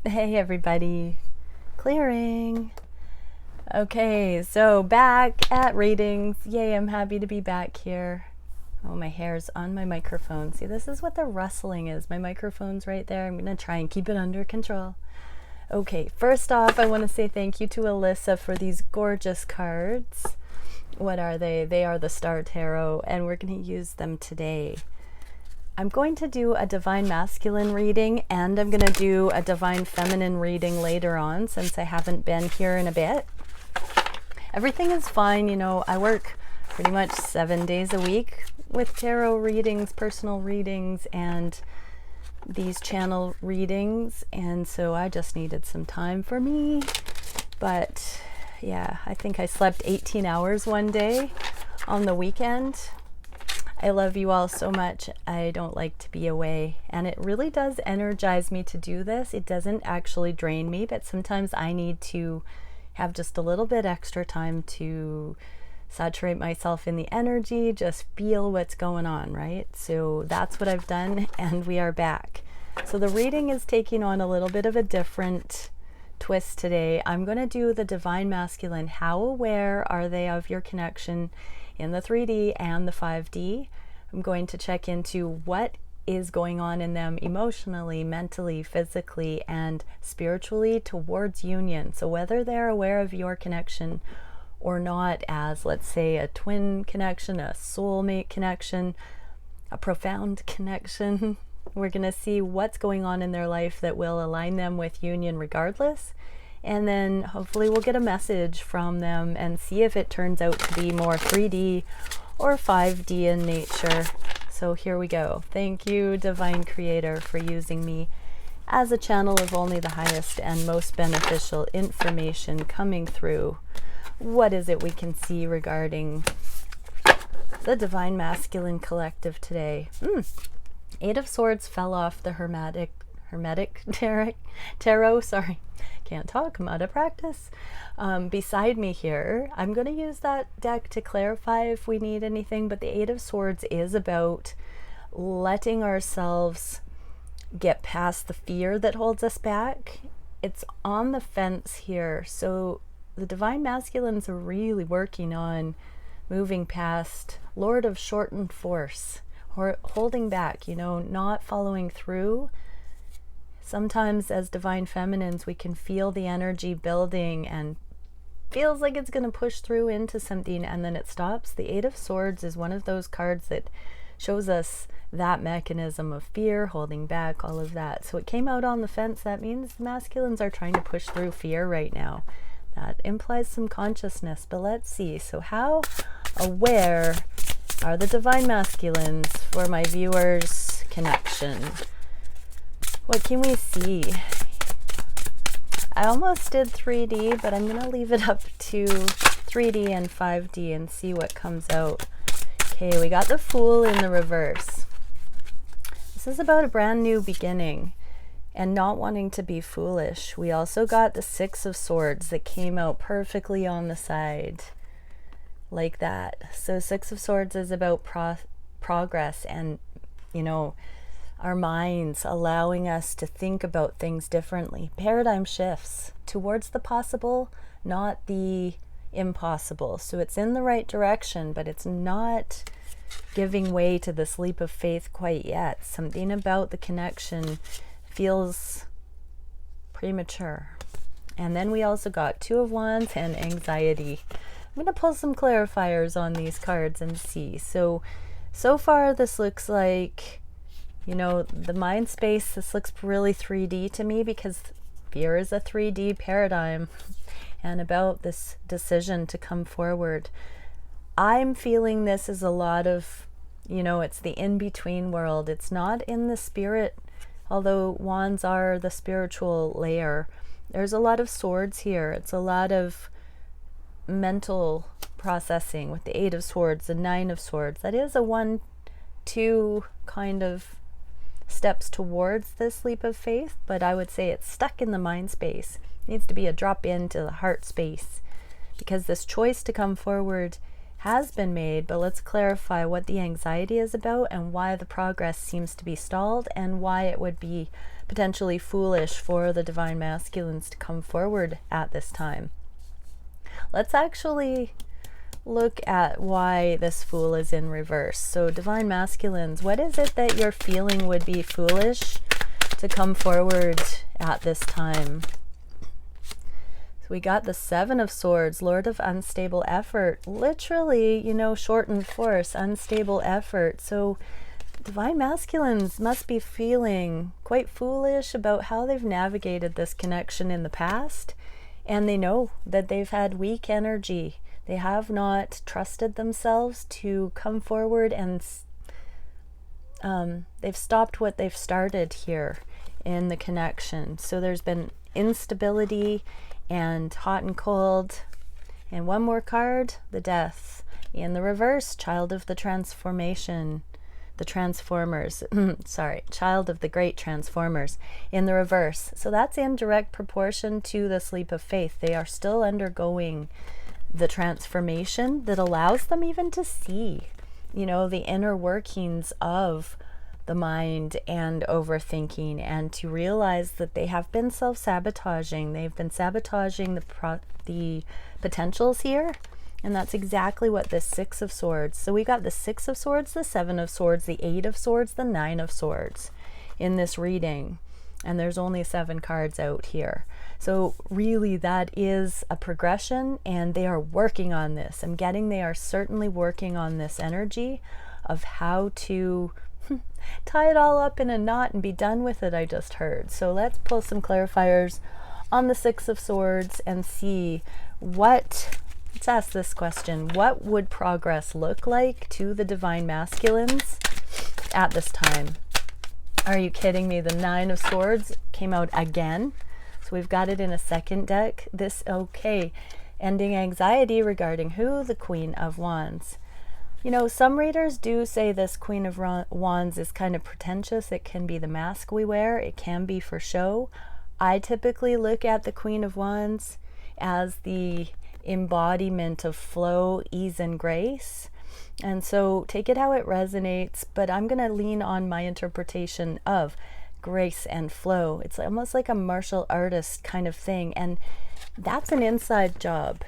Hey everybody, clearing. Okay, so back at readings. Yay, I'm happy to be back here. Oh, my hair's on my microphone. See, this is what the rustling is. My microphone's right there. I'm gonna try and keep it under control. Okay, first off, I want to say thank you to Alyssa for these gorgeous cards. What are they? They are the Star Tarot, and we're going to use them today. I'm going to do a Divine Masculine reading, and I'm going to do a Divine Feminine reading later on, since I haven't been here in a bit. Everything is fine, you know, I work pretty much 7 days a week with tarot readings, personal readings, and these channel readings, and so I just needed some time for me. But yeah, I think I slept 18 hours one day on the weekend. I love you all so much. I don't like to be away, and it really does energize me to do this. It doesn't actually drain me, but sometimes I need to have just a little bit extra time to saturate myself in the energy, just feel what's going on, right? So that's what I've done, and we are back. So the reading is taking on a little bit of a different twist today. I'm going to do the Divine Masculine. How aware are they of your connection in the 3D and the 5D? I'm going to check into what is going on in them emotionally, mentally, physically, and spiritually towards union. So whether they're aware of your connection or not, as let's say a twin connection, a soulmate connection, a profound connection, we're going to see what's going on in their life that will align them with union regardless. And then hopefully we'll get a message from them and see if it turns out to be more 3D or 5D in nature. So here we go. Thank you, Divine Creator, for using me as a channel of only the highest and most beneficial information coming through. What is it we can see regarding the Divine Masculine Collective today? Eight of Swords fell off the Hermetic Tarot. Sorry, can't talk. I'm out of practice. Beside me here, I'm going to use that deck to clarify if we need anything, but the Eight of Swords is about letting ourselves get past the fear that holds us back. It's on the fence here. So the Divine Masculines are really working on moving past Lord of Shortened Force, or holding back, you know, not following through. Sometimes as Divine Feminines, we can feel the energy building and feels like it's going to push through into something, and then it stops. The Eight of Swords is one of those cards that shows us that mechanism of fear, holding back, all of that. So it came out on the fence. That means the masculines are trying to push through fear right now. That implies some consciousness, but let's see. So how aware are the Divine Masculines for my viewers' connection? What can we see? I almost did 3D, but I'm going to leave it up to 3D and 5D and see what comes out. Okay, we got the Fool in the reverse. This is about a brand new beginning and not wanting to be foolish. We also got the Six of Swords that came out perfectly on the side, like that. So Six of Swords is about progress and, you know, our minds allowing us to think about things differently. Paradigm shifts towards the possible, not the impossible. So it's in the right direction, but it's not giving way to this leap of faith quite yet. Something about the connection feels premature. And then we also got Two of Wands and Anxiety. I'm going to pull some clarifiers on these cards and see. So far this looks like, you know, the mind space, this looks really 3D to me because fear is a 3D paradigm, and about this decision to come forward. I'm feeling this is a lot of, you know, it's the in-between world. It's not in the spirit, although wands are the spiritual layer. There's a lot of swords here. It's a lot of mental processing with the Eight of Swords, the Nine of Swords. That is a 1-2 kind of steps towards this leap of faith, but I would say it's stuck in the mind space. It needs to be a drop into the heart space, because this choice to come forward has been made. But let's clarify what the anxiety is about and why the progress seems to be stalled and why it would be potentially foolish for the divine masculines to come forward at this time. Let's actually look at why this Fool is in reverse. So divine masculines, what is it that you're feeling would be foolish to come forward at this time? So we got the Seven of Swords, Lord of unstable effort. Literally, you know, shortened force, unstable effort. So divine masculines must be feeling quite foolish about how they've navigated this connection in the past. And they know that they've had weak energy. They have not trusted themselves to come forward, and they've stopped what they've started here in the connection. So there's been instability and hot and cold. And one more card, the Death. In the reverse, Child of the Transformation. The Transformers, sorry, Child of the Great Transformers in the reverse. So that's in direct proportion to this leap of faith. They are still undergoing the transformation that allows them even to see, you know, the inner workings of the mind and overthinking, and to realize that they have been self-sabotaging. They've been sabotaging the potentials here. And that's exactly what this Six of Swords. So we got the Six of Swords, the Seven of Swords, the Eight of Swords, the Nine of Swords in this reading. And there's only 7 cards out here. So really that is a progression, and they are working on this. I'm getting they are certainly working on this energy of how to tie it all up in a knot and be done with it, I just heard. So let's pull some clarifiers on the Six of Swords and see what... Let's ask this question. What would progress look like to the divine masculines at this time? Are you kidding me? The Nine of Swords came out again. So we've got it in a second deck. This, okay. Ending anxiety regarding who? The Queen of Wands. You know, some readers do say this Queen of Wands is kind of pretentious. It can be the mask we wear. It can be for show. I typically look at the Queen of Wands as the embodiment of flow, ease, and grace. And so take it how it resonates, but I'm going to lean on my interpretation of grace and flow. It's almost like a martial artist kind of thing, and that's an inside job.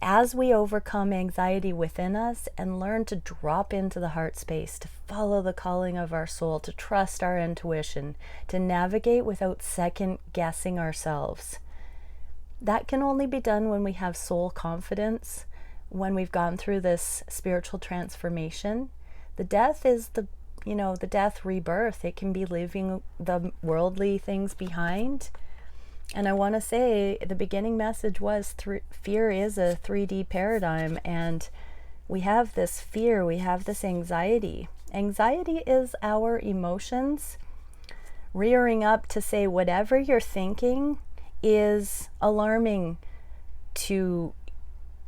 As we overcome anxiety within us and learn to drop into the heart space, to follow the calling of our soul, to trust our intuition, to navigate without second guessing ourselves. That can only be done when we have soul confidence, when we've gone through this spiritual transformation. The death is the death rebirth. It can be leaving the worldly things behind. And I want to say the beginning message was fear is a 3D paradigm, and we have this fear, we have this anxiety. Anxiety is our emotions rearing up to say whatever you're thinking is alarming to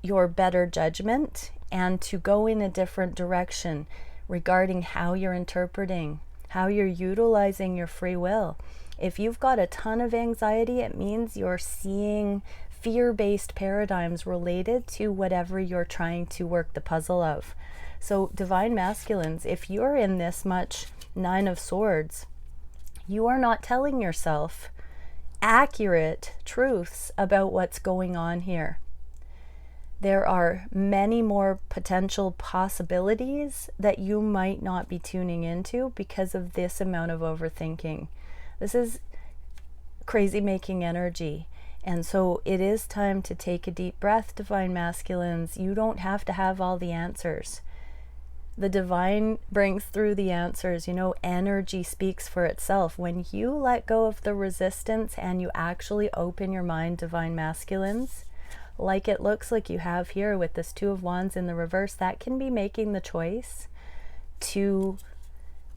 your better judgment, and to go in a different direction regarding how you're interpreting, how you're utilizing your free will. If you've got a ton of anxiety, it means you're seeing fear-based paradigms related to whatever you're trying to work the puzzle of. So divine masculines, if you're in this much Nine of Swords, you are not telling yourself accurate truths about what's going on here. There are many more potential possibilities that you might not be tuning into because of this amount of overthinking. This is crazy making energy. And so it is time to take a deep breath, divine masculines. You don't have to have all the answers. The divine brings through the answers. You know, energy speaks for itself. When you let go of the resistance and you actually open your mind, divine masculines, like it looks like you have here with this Two of Wands in the reverse, that can be making the choice to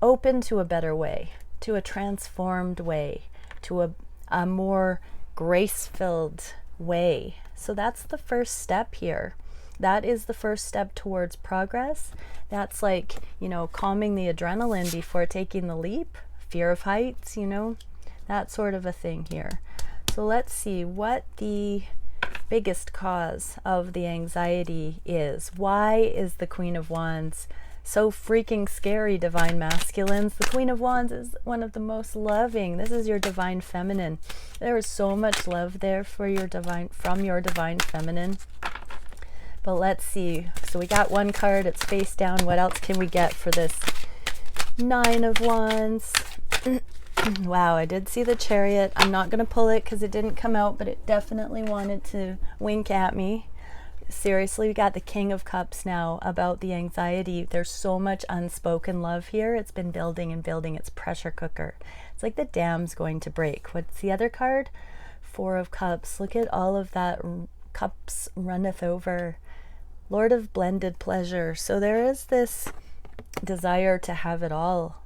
open to a better way, to a transformed way, to a more grace-filled way. So that's the first step here. That is the first step towards progress. That's like, you know, calming the adrenaline before taking the leap, fear of heights, you know, that sort of a thing here. So let's see what the biggest cause of the anxiety is. Why is the Queen of Wands So freaking scary, divine masculines. The Queen of Wands is one of the most loving. This is your divine feminine. There is so much love there for your divine, from your divine feminine. But let's see. So we got one card, it's face down. What else can we get for this Nine of Wands? Wow, I did see the Chariot. I'm not going to pull it because it didn't come out, but it definitely wanted to wink at me. Seriously, we got the King of Cups now about the anxiety. There's so much unspoken love here. It's been building and building. It's pressure cooker. It's like the dam's going to break. What's the other card? Four of Cups. Look at all of that. Cups runneth over. Lord of blended pleasure. So there is this desire to have it all.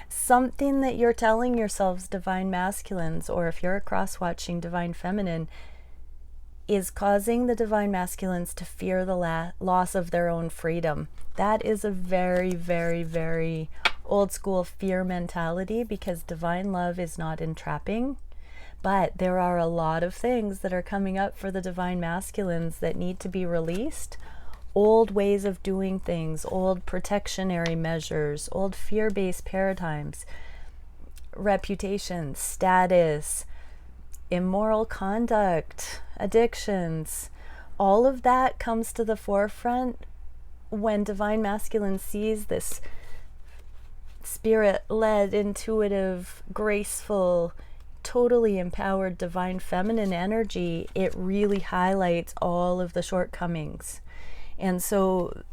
Something that you're telling yourselves, divine masculines, or if you're cross-watching divine feminine, is causing the divine masculines to fear the loss of their own freedom. That is a very, very, very old school fear mentality, because divine love is not entrapping. But there are a lot of things that are coming up for the divine masculines that need to be released. Old ways of doing things, old protectionary measures, old fear-based paradigms, reputation, status, immoral conduct, addictions. All of that comes to the forefront when divine masculine sees this spirit-led, intuitive, graceful, totally empowered divine feminine energy. It really highlights all of the shortcomings. And so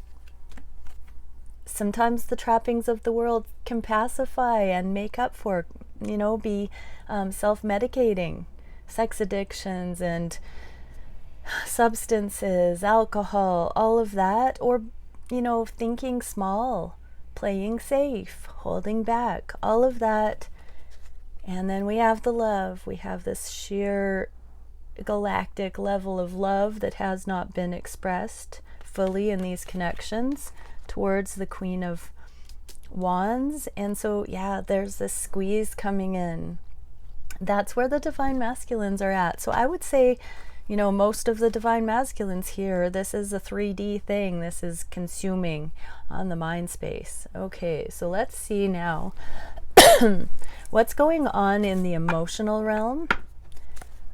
sometimes the trappings of the world can pacify and make up for, you know, be self-medicating. Sex addictions and substances, alcohol, all of that. Or, you know, thinking small, playing safe, holding back, all of that. And then we have the love. We have this sheer galactic level of love that has not been expressed fully in these connections towards the Queen of Wands. And so, yeah, there's this squeeze coming in. That's where the divine masculines are at. So I would say, you know, most of the divine masculines here, this is a 3D thing. This is consuming on the mind space. Okay, so let's see now what's going on in the emotional realm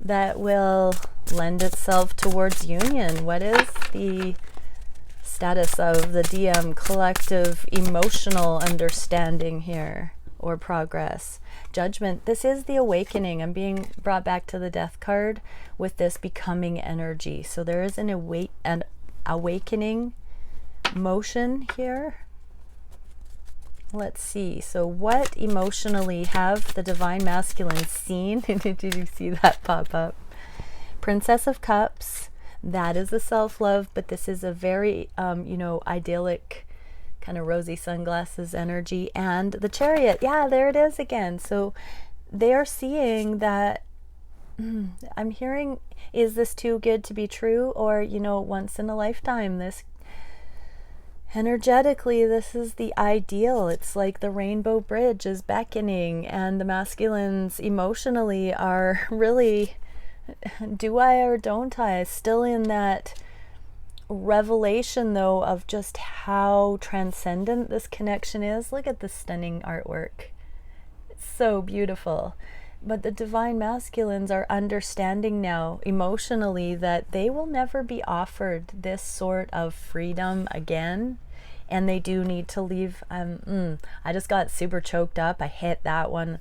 that will lend itself towards union. What is the status of the DM collective emotional understanding here, or progress? Judgment. This is the awakening. I'm being brought back to the Death card with this becoming energy. So there is an awakening motion here. Let's see. So what emotionally have the divine masculine seen? Did you see that pop up? Princess of Cups. That is the self-love, but this is a very, you know, idyllic kind of rosy sunglasses energy. And the Chariot. Yeah, there it is again. So they are seeing that, I'm hearing, is this too good to be true? Or, you know, once in a lifetime, this energetically, this is the ideal. It's like the rainbow bridge is beckoning, and the masculines emotionally are really, do I or don't I? Still in that revelation, though, of just how transcendent this connection is. Look at the stunning artwork. It's so beautiful. But the divine masculines are understanding now emotionally that they will never be offered this sort of freedom again. And they do need to leave. I just got super choked up. I hit that one.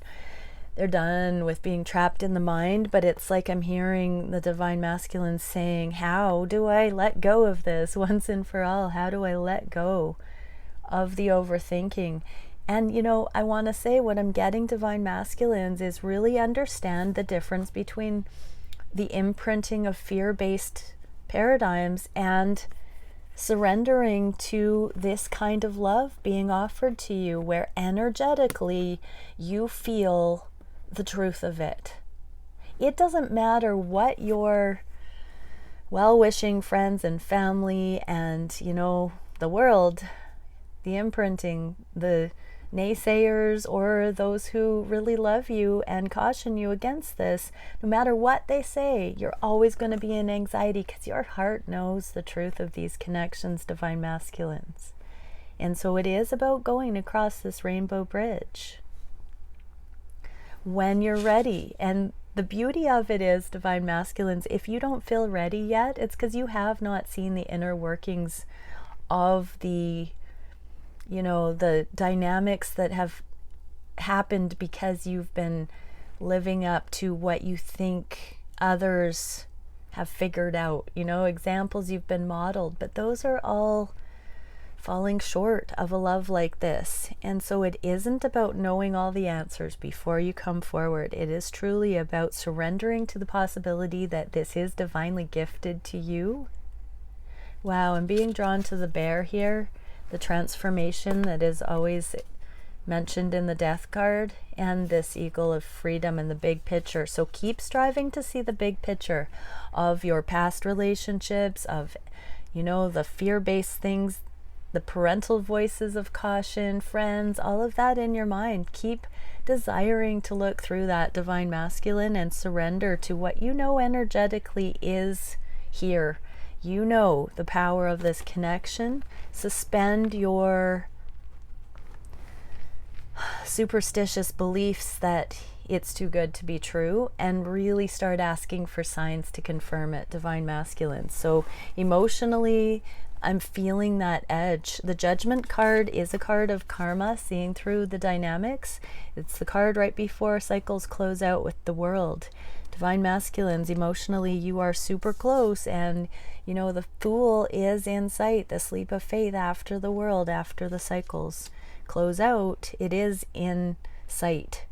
They're done with being trapped in the mind. But it's like I'm hearing the divine masculines saying, how do I let go of this once and for all? How do I let go of the overthinking? And, you know, I want to say what I'm getting, divine masculines, is really understand the difference between the imprinting of fear-based paradigms and surrendering to this kind of love being offered to you, where energetically you feel the truth of it. It doesn't matter what your well-wishing friends and family and, you know, the world, the imprinting, the naysayers, or those who really love you and caution you against this, no matter what they say, you're always going to be in anxiety because your heart knows the truth of these connections, divine masculines. And so it is about going across this rainbow bridge when you're ready. And the beauty of it is, Divine Masculines, if you don't feel ready yet, it's because you have not seen the inner workings of the, you know, the dynamics that have happened because you've been living up to what you think others have figured out, you know, examples you've been modeled, but those are all falling short of a love like this. And so it isn't about knowing all the answers before you come forward. It is truly about surrendering to the possibility that this is divinely gifted to you. Wow, and being drawn to the bear here, the transformation that is always mentioned in the death card, and this eagle of freedom in the big picture. So keep striving to see the big picture of your past relationships, of, you know, the fear-based things, the parental voices of caution, friends, all of that in your mind. Keep desiring to look through that, Divine Masculine, and surrender to what you know energetically is here. You know the power of this connection. Suspend your superstitious beliefs that it's too good to be true, and really start asking for signs to confirm it, Divine Masculine. So emotionally, I'm feeling that edge. The Judgment card is a card of karma, seeing through the dynamics. It's the card right before cycles close out with the world. Divine Masculines, emotionally, you are super close, and you know the Fool is in sight, the sleep of faith after the world, after the cycles close out. It is in sight.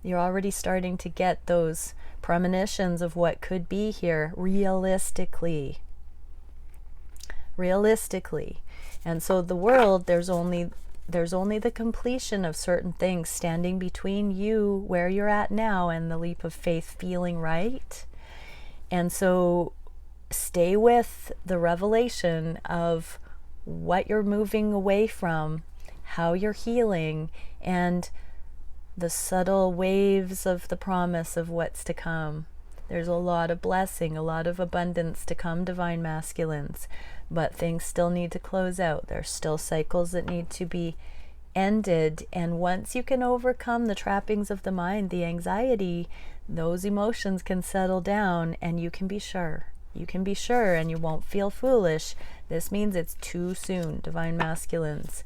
You're already starting to get those premonitions of what could be here realistically. And so the world, there's only the completion of certain things standing between you where you're at now and the leap of faith feeling right. And so stay with the revelation of what you're moving away from, how you're healing, and the subtle waves of the promise of what's to come. There's a lot of blessing, a lot of abundance to come, Divine Masculines, but things still need to close out. There's still cycles that need to be ended, and once you can overcome the trappings of the mind, the anxiety, those emotions can settle down, and you can be sure. You can be sure, and you won't feel foolish. This means it's too soon, Divine Masculines.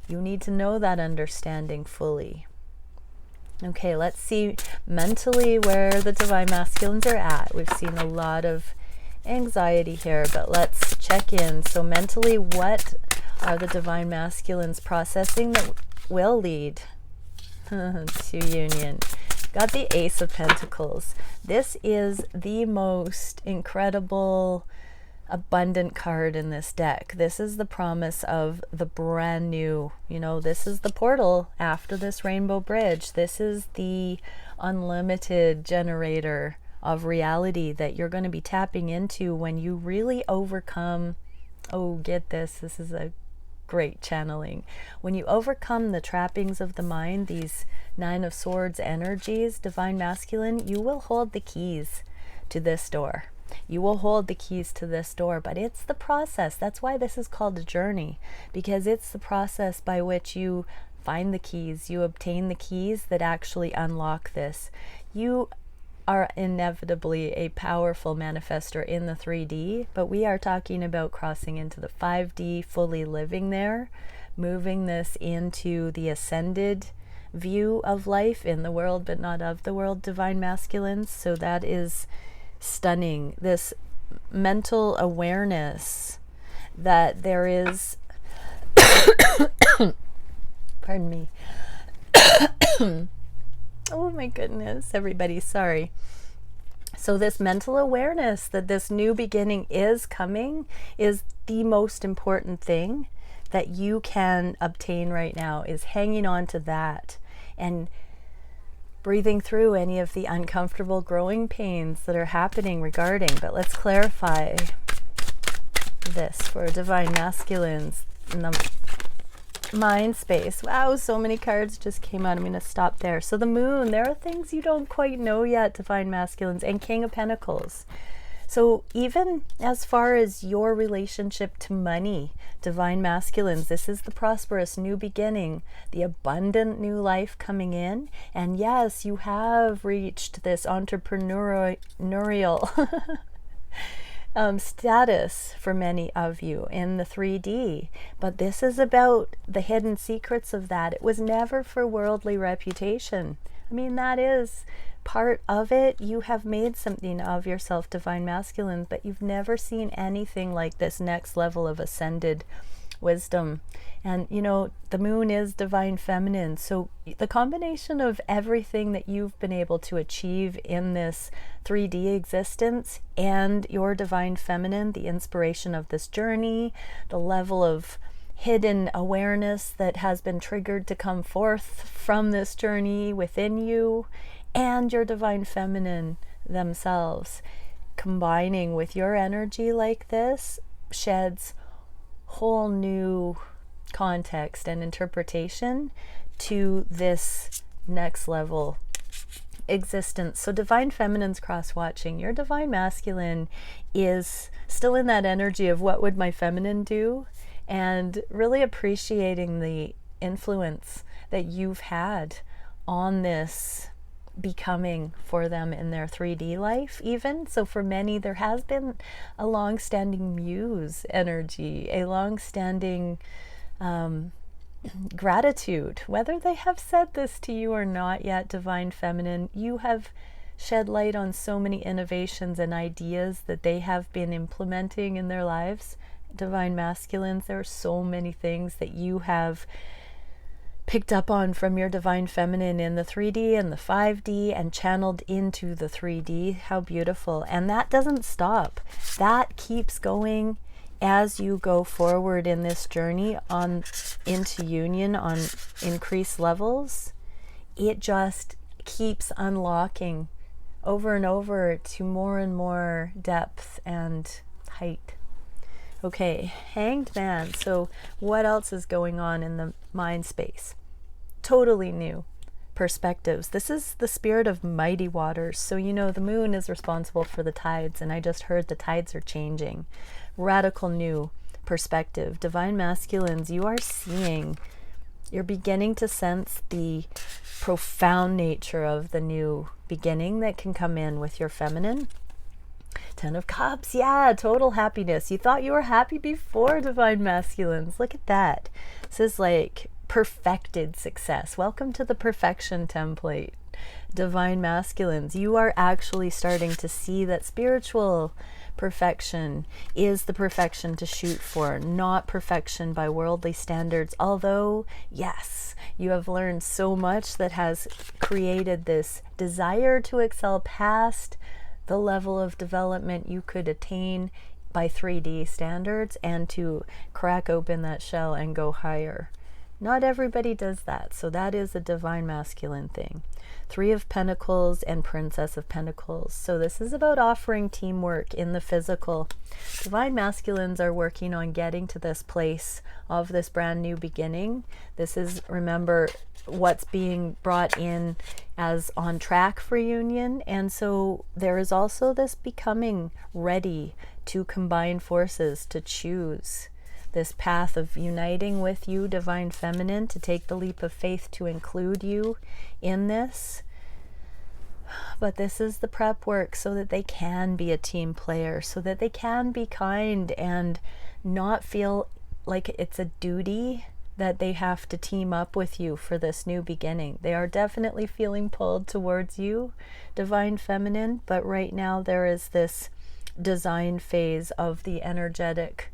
You need to know that understanding fully. Okay, let's see mentally where the Divine Masculines are at. We've seen a lot of anxiety here, but let's check in. So mentally, what are the Divine Masculines processing that will lead to union? Got the Ace of Pentacles. This is the most incredible, abundant card in this deck. This is the promise of the brand new, you know, this is the portal after this rainbow bridge. This is the unlimited generator of reality that you're going to be tapping into when you really overcome, oh, get this is a great channeling. When you overcome the trappings of the mind, these Nine of Swords energies, Divine Masculine, you will hold the keys to this door. You will hold the keys to this door, but it's the process. That's why this is called a journey, because it's the process by which you find the keys, you obtain the keys that actually unlock this. You are inevitably a powerful manifestor in the 3D, but we are talking about crossing into the 5D, fully living there, moving this into the ascended view of life in the world, but not of the world, Divine Masculines. So that is stunning. This mental awareness that there is pardon me. Oh my goodness, everybody, sorry. So this mental awareness that this new beginning is coming is the most important thing that you can obtain right now, is hanging on to that and breathing through any of the uncomfortable growing pains that are happening regarding. But let's clarify this for Divine Masculines in the mind space. Wow, so many cards just came out. I'm going to stop there. So the Moon, there are things you don't quite know yet, Divine Masculines, and King of Pentacles. So even as far as your relationship to money, divine masculines, this is the prosperous new beginning, the abundant new life coming in. And yes, you have reached this entrepreneurial status for many of you in the 3D, but this is about the hidden secrets of that. It was never for worldly reputation. I mean, that is part of it. You have made something of yourself, divine masculine, but you've never seen anything like this next level of ascended wisdom. And you know, the moon is divine feminine, so the combination of everything that you've been able to achieve in this 3D existence and your divine feminine, the inspiration of this journey, the level of hidden awareness that has been triggered to come forth from this journey within you, and your divine feminine themselves combining with your energy like this sheds whole new context and interpretation to this next level existence. So divine feminine's cross-watching. Your divine masculine is still in that energy of what would my feminine do, and really appreciating the influence that you've had on this becoming for them in their 3D life even. So for many, there has been a long-standing muse energy, a long-standing gratitude. Whether they have said this to you or not yet, divine feminine, you have shed light on so many innovations and ideas that they have been implementing in their lives. Divine masculines, there are so many things that you have picked up on from your divine feminine in the 3D and the 5D and channeled into the 3D. How beautiful. And that doesn't stop. That keeps going as you go forward in this journey on into union on increased levels. It just keeps unlocking over and over to more and more depth and height. Okay, Hanged Man. So what else is going on in the mind space? Totally new perspectives. This is the spirit of mighty waters. So you know the moon is responsible for the tides, and I just heard the tides are changing. Radical new perspective. Divine masculines, you are seeing, you're beginning to sense the profound nature of the new beginning that can come in with your feminine. 10 of Cups, yeah, total happiness. You thought you were happy before, divine masculines. Look at that. This is like perfected success. Welcome to the perfection template. Divine masculines, you are actually starting to see that spiritual perfection is the perfection to shoot for, not perfection by worldly standards. Although, yes, you have learned so much that has created this desire to excel past the level of development you could attain by 3D standards and to crack open that shell and go higher. Not everybody does that, so that is a divine masculine thing. 3 of Pentacles and Princess of Pentacles. So this is about offering teamwork in the physical. Divine masculines are working on getting to this place of this brand new beginning. This is, remember, what's being brought in as on track for union. And so there is also this becoming ready to combine forces, to choose this path of uniting with you, divine feminine, to take the leap of faith to include you in this. But this is the prep work so that they can be a team player, so that they can be kind and not feel like it's a duty that they have to team up with you for this new beginning. They are definitely feeling pulled towards you, divine feminine, but right now there is this design phase of the energetic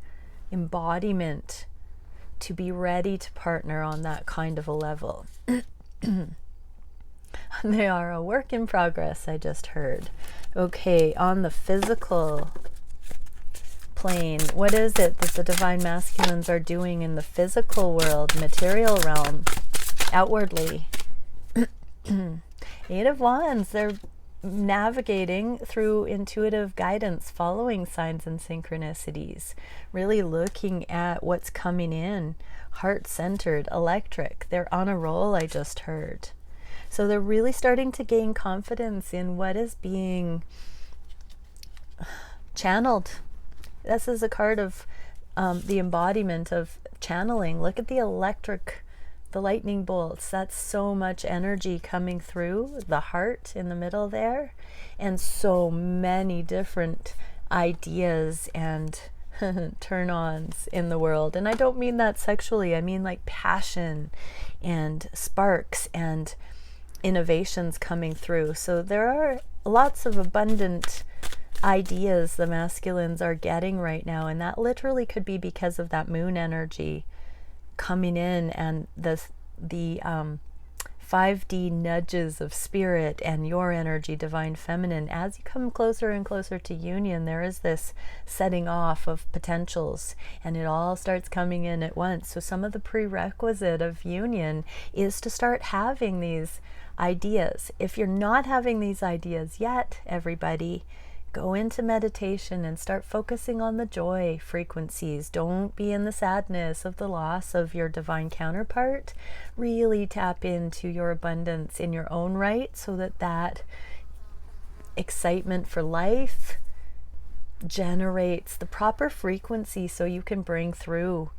embodiment to be ready to partner on that kind of a level. They are a work in progress, I just heard. Okay, on the physical plane, what is it that the divine masculines are doing in the physical world, material realm, outwardly? 8 of Wands, they're navigating through intuitive guidance, following signs and synchronicities, really looking at what's coming in, heart-centered, electric. They're on a roll, I just heard. So they're really starting to gain confidence in what is being channeled. This is a card of the embodiment of channeling. Look at the lightning bolts. That's so much energy coming through the heart in the middle there, and so many different ideas and turn-ons in the world. And I don't mean that sexually. I mean like passion and sparks and innovations coming through. So there are lots of abundant ideas the masculines are getting right now, and that literally could be because of that moon energy coming in and the 5D nudges of spirit and your energy, divine feminine. As you come closer and closer to union, there is this setting off of potentials, and it all starts coming in at once. So some of the prerequisite of union is to start having these ideas. If you're not having these ideas yet, everybody, go into meditation and start focusing on the joy frequencies. Don't be in the sadness of the loss of your divine counterpart. Really tap into your abundance in your own right, so that that excitement for life generates the proper frequency, so you can bring through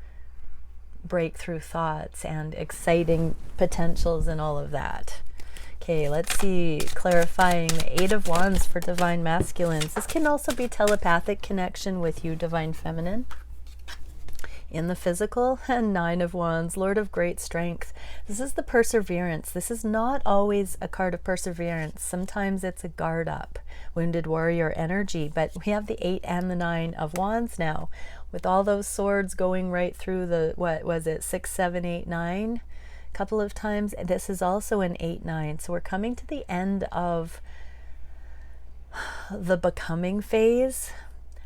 breakthrough thoughts and exciting potentials and all of that. Okay, let's see, clarifying the 8 of Wands for divine masculines. This can also be telepathic connection with you, divine feminine. In the physical, and 9 of Wands, Lord of great strength. This is the perseverance. This is not always a card of perseverance. Sometimes it's a guard up, wounded warrior energy. But we have the 8 and the 9 of Wands now, with all those swords going right through the, what was it, 6, 7, 8, 9? Couple of times. This is also an 8-9, so we're coming to the end of the becoming phase.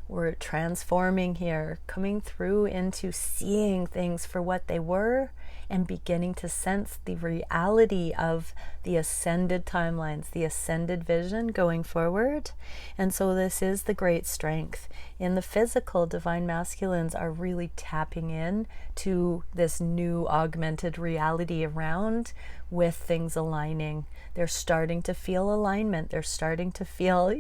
We're transforming here, coming through into seeing things for what they were and beginning to sense the reality of the ascended timelines, the ascended vision going forward. And so this is the great strength. In the physical, divine masculines are really tapping in to this new augmented reality around, with things aligning. They're starting to feel alignment. They're starting to feel,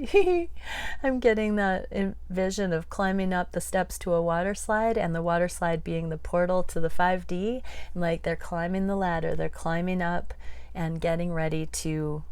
I'm getting that vision of climbing up the steps to a water slide, and the water slide being the portal to the 5D. And like they're climbing the ladder, they're climbing up and getting ready to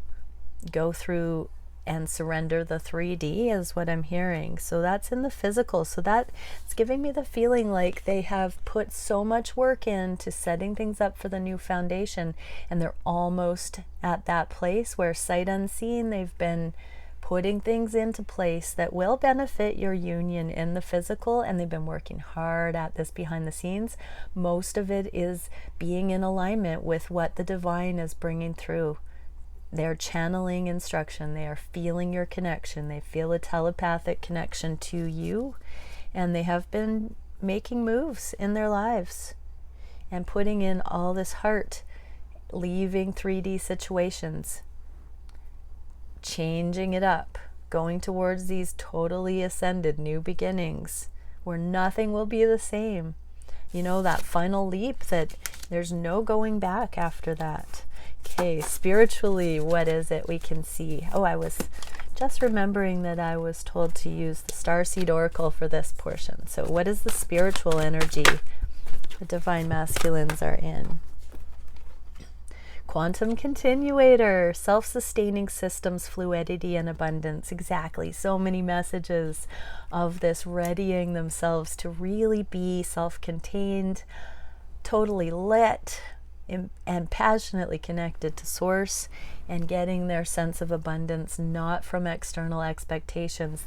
go through and surrender the 3D is what I'm hearing. So that's in the physical. So that's giving me the feeling like they have put so much work into setting things up for the new foundation, and they're almost at that place where sight unseen, they've been putting things into place that will benefit your union in the physical, and they've been working hard at this behind the scenes. Most of it is being in alignment with what the divine is bringing through. They're channeling instruction. They are feeling your connection. They feel a telepathic connection to you, and they have been making moves in their lives and putting in all this heart, leaving 3D situations, changing it up, going towards these totally ascended new beginnings where nothing will be the same. You know, that final leap that there's no going back after that. Okay, spiritually, what is it we can see? Oh, I was just remembering that I was told to use the Starseed Oracle for this portion. So what is the spiritual energy the divine masculines are in? Quantum continuator, self-sustaining systems, fluidity, and abundance. Exactly. So many messages of this readying themselves to really be self-contained, totally lit, and passionately connected to source, and getting their sense of abundance not from external expectations.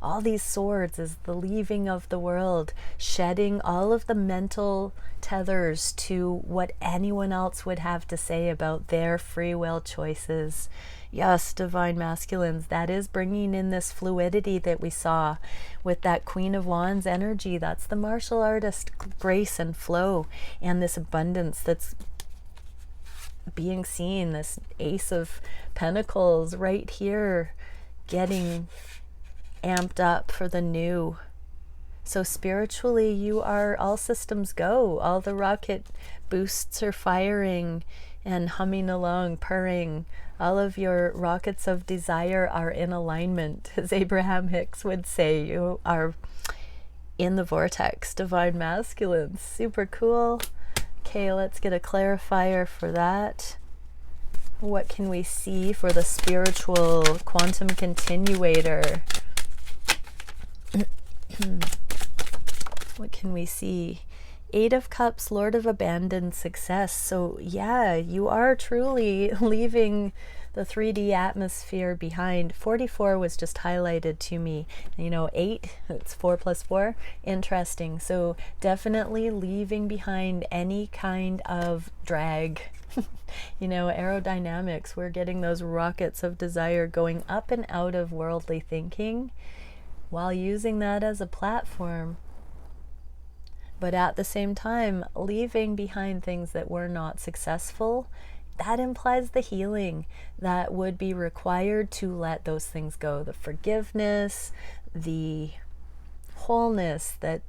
All these swords is the leaving of the world, shedding all of the mental tethers to what anyone else would have to say about their free will choices. Yes, divine masculines, that is bringing in this fluidity that we saw with that Queen of Wands energy. That's the martial artist grace and flow, and this abundance that's being seen, this Ace of Pentacles right here, getting amped up for the new. So spiritually, you are all systems go. All the rocket boosts are firing. and humming along, purring. All of your rockets of desire are in alignment. As Abraham Hicks would say, you are in the vortex, divine masculine. Super cool. Okay, let's get a clarifier for that. What can we see for the spiritual quantum continuator? What can we see? Eight of Cups, Lord of Abandoned Success. So yeah, you are truly leaving the 3D atmosphere behind. 44 was just highlighted to me. You know, 8, it's 4 plus 4. Interesting. So definitely leaving behind any kind of drag. You know, aerodynamics, we're getting those rockets of desire going up and out of worldly thinking while using that as a platform. But at the same time, leaving behind things that were not successful, that implies the healing that would be required to let those things go. The forgiveness, the wholeness that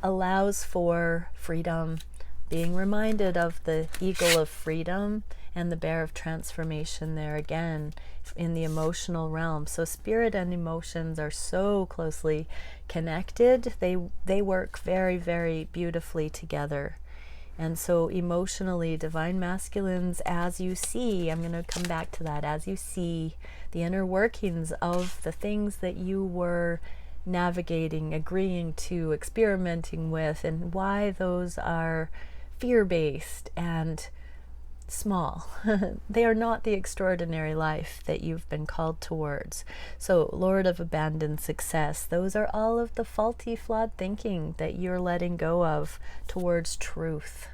allows for freedom. Being reminded of the eagle of freedom and the bear of transformation there again in the emotional realm. So spirit and emotions are so closely connected. They work very, very beautifully together. And so emotionally, divine masculines, as you see, I'm going to come back to that, as you see the inner workings of the things that you were navigating, agreeing to, experimenting with, and why those are fear-based and small. They are not the extraordinary life that you've been called towards. So Lord of Abandoned Success, those are all of the faulty, flawed thinking that you're letting go of towards truth.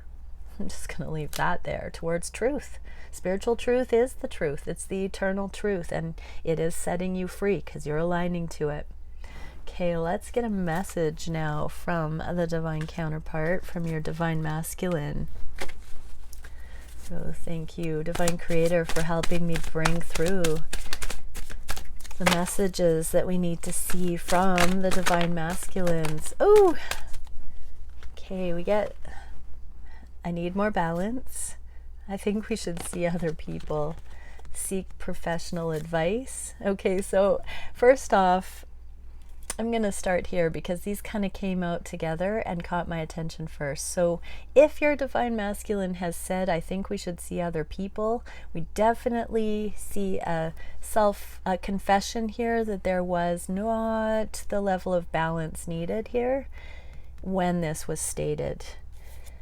I'm just going to leave that there, towards truth. Spiritual truth is the truth. It's the eternal truth, and it is setting you free because you're aligning to it. Okay, let's get a message now from the divine counterpart, from your divine masculine. So thank you, Divine Creator, for helping me bring through the messages that we need to see from the divine masculines. Oh, okay, we get, I need more balance. I think we should see other people. Seek professional advice. Okay, so first off, I'm going to start here because these kind of came out together and caught my attention first. So if your divine masculine has said, I think we should see other people, we definitely see a confession here that there was not the level of balance needed here when this was stated.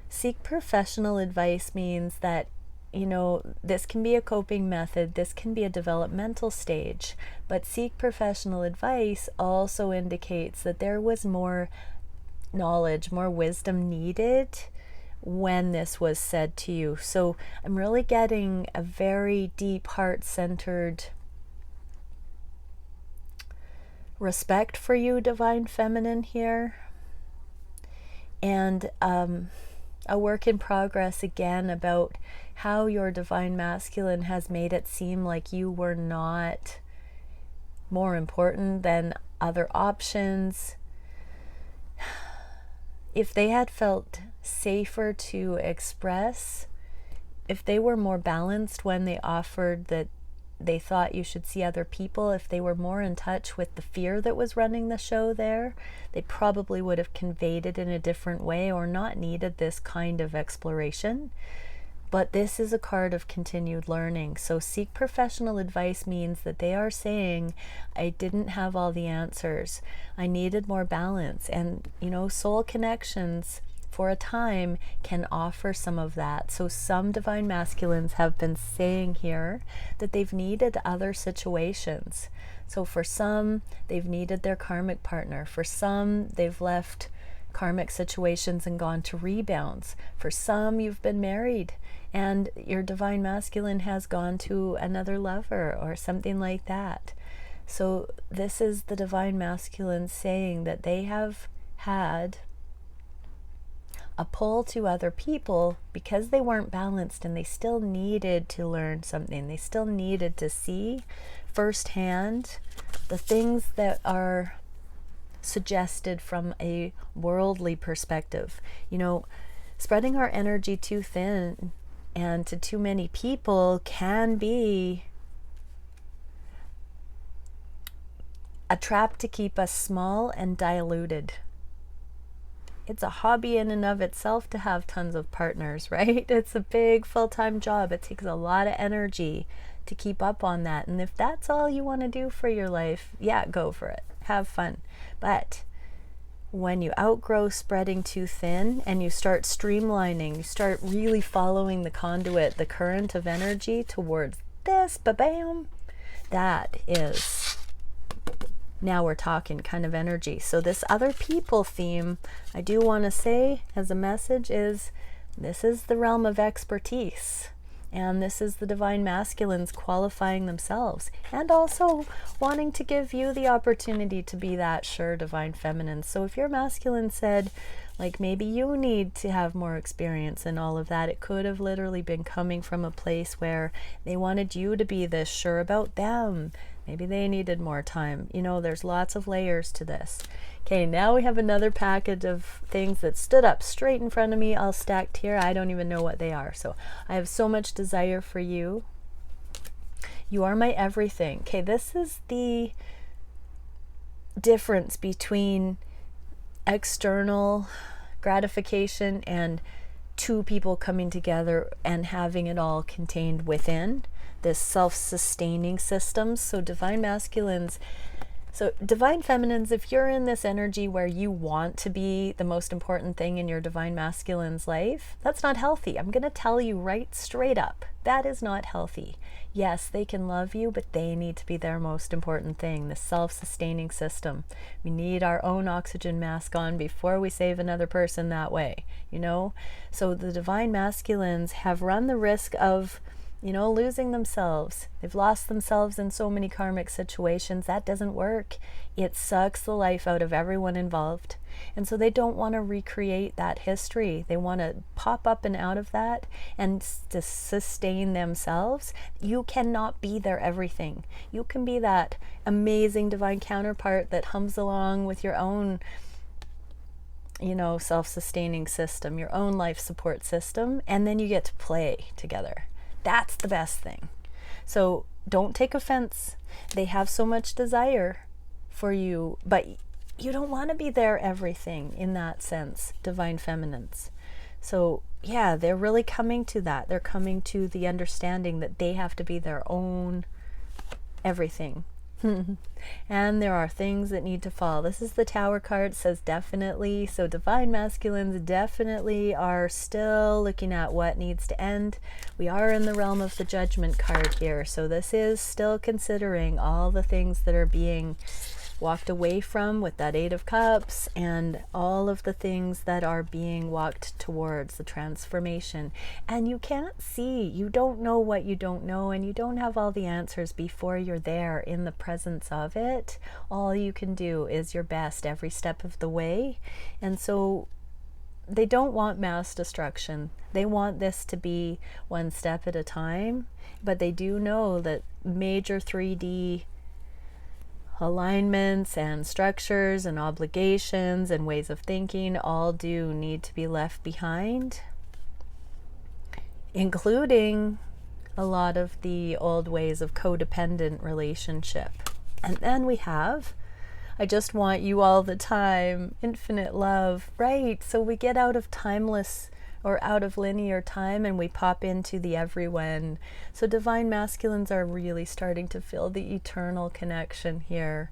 Seek professional advice means that, you know, this can be a coping method, this can be a developmental stage, but seek professional advice also indicates that there was more knowledge, more wisdom needed when this was said to you. So I'm really getting a very deep, heart-centered respect for you, Divine Feminine, here. And a work in progress again about how your divine masculine has made it seem like you were not more important than other options. If they had felt safer to express, if they were more balanced when they offered that they thought you should see other people, if they were more in touch with the fear that was running the show there, they probably would have conveyed it in a different way or not needed this kind of exploration. But this is a card of continued learning. So seek professional advice means that they are saying, I didn't have all the answers. I needed more balance. And, you know, soul connections for a time can offer some of that. So some divine masculines have been saying here that they've needed other situations. So for some, they've needed their karmic partner. For some, they've left karmic situations and gone to rebounds. For some, you've been married and your divine masculine has gone to another lover or something like that. So this is the divine masculine saying that they have had a pull to other people because they weren't balanced and they still needed to learn something. They still needed to see firsthand the things that are suggested from a worldly perspective. You know, spreading our energy too thin and to too many people can be a trap to keep us small and diluted. It's a hobby in and of itself to have tons of partners, right? It's a big full-time job. It takes a lot of energy to keep up on that. And if that's all you want to do for your life, yeah, go for it. Have fun. But when you outgrow spreading too thin and you start streamlining, you start really following the conduit, the current of energy towards this, ba-bam, that is, now we're talking kind of energy. So this other people theme, I do want to say as a message, is this is the realm of expertise. And this is the divine masculines qualifying themselves and also wanting to give you the opportunity to be that sure divine feminine. So if your masculine said, like, maybe you need to have more experience and all of that, it could have literally been coming from a place where they wanted you to be this sure about them. Maybe they needed more time. You know, there's lots of layers to this. Okay, now we have another package of things that stood up straight in front of me, all stacked here. I don't even know what they are. So I have so much desire for you. You are my everything. Okay, this is the difference between external gratification and two people coming together and having it all contained within this self-sustaining system. So divine masculines, so divine feminines, if you're in this energy where you want to be the most important thing in your divine masculine's life, that's not healthy. I'm going to tell you right straight up, that is not healthy. Yes, they can love you, but they need to be their most important thing, the self-sustaining system. We need our own oxygen mask on before we save another person that way, you know? So the divine masculines have run the risk of, you know, losing themselves. They've lost themselves in so many karmic situations. That doesn't work. It sucks the life out of everyone involved. And so they don't want to recreate that history. They want to pop up and out of that and to sustain themselves. You cannot be their everything. You can be that amazing divine counterpart that hums along with your own, you know, self-sustaining system, your own life support system, and then you get to play together. That's the best thing. So don't take offense. They have so much desire for you, but you don't want to be their everything in that sense, divine feminines. So yeah, they're really coming to that. They're coming to the understanding that they have to be their own everything. And there are things that need to fall. This is the Tower card. It says definitely. So divine masculines definitely are still looking at what needs to end. We are in the realm of the Judgment card here. So this is still considering all the things that are being walked away from with that Eight of Cups and all of the things that are being walked towards the transformation. And you can't see, you don't know what you don't know, and you don't have all the answers before you're there in the presence of it. All you can do is your best every step of the way. And so they don't want mass destruction. They want this to be one step at a time, but they do know that major 3D alignments and structures and obligations and ways of thinking all do need to be left behind, including a lot of the old ways of codependent relationship. And then we have, I just want you all the time, infinite love, right? So we get out of timeless or out of linear time and we pop into the everyone. So divine masculines are really starting to feel the eternal connection here.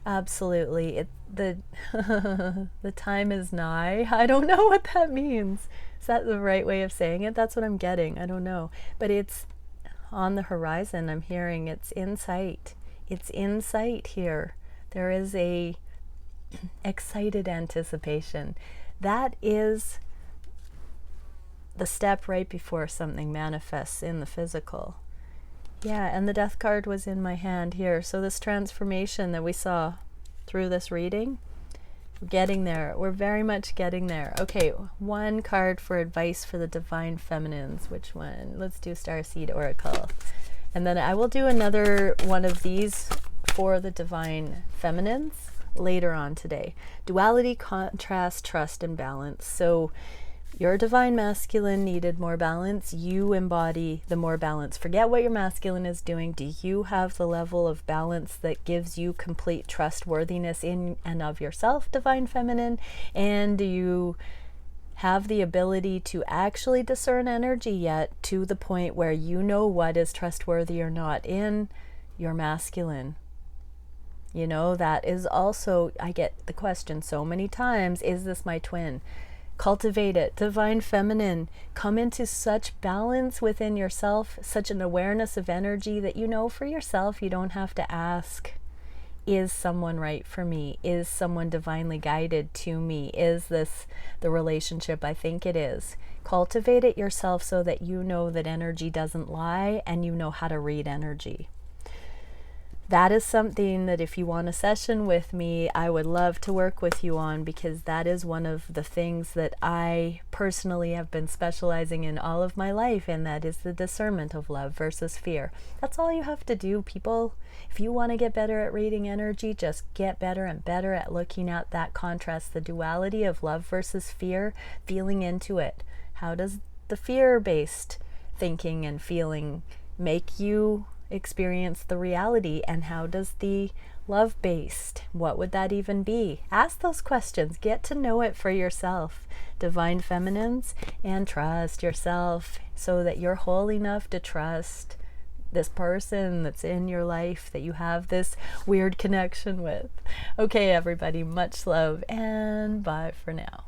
Absolutely. The time is nigh. I don't know what that means. Is that the right way of saying it? That's what I'm getting. I don't know. But it's on the horizon. I'm hearing it's in sight. It's in sight here. There is a excited anticipation. That is the step right before something manifests in the physical. Yeah, and the Death card was in my hand here. So this transformation that we saw through this reading, we're getting there. We're very much getting there. Okay, one card for advice for the divine feminines. Which one? Let's do Starseed Oracle. And then I will do another one of these for the divine feminines later on today. Duality, contrast, trust, and balance. So Your divine masculine needed more balance. You embody the more balance. Forget what your masculine is doing. Do you have the level of balance that gives you complete trustworthiness in and of yourself, divine feminine? And do you have the ability to actually discern energy yet to the point where you know what is trustworthy or not in your masculine? You know, that is also, I get the question so many times, is this my twin? Cultivate it. Divine feminine, come into such balance within yourself, such an awareness of energy that you know for yourself you don't have to ask, is someone right for me? Is someone divinely guided to me? Is this the relationship I think it is? Cultivate it yourself so that you know that energy doesn't lie and you know how to read energy. That is something that if you want a session with me, I would love to work with you on, because that is one of the things that I personally have been specializing in all of my life, and that is the discernment of love versus fear. That's all you have to do, people. If you want to get better at reading energy, just get better and better at looking at that contrast, the duality of love versus fear, feeling into it. How does the fear-based thinking and feeling make you experience the reality, and how does the love-based, what would that even be? Ask those questions, get to know it for yourself, divine feminines, and trust yourself so that you're whole enough to trust this person that's in your life that you have this weird connection with. Okay, everybody, much love, and bye for now.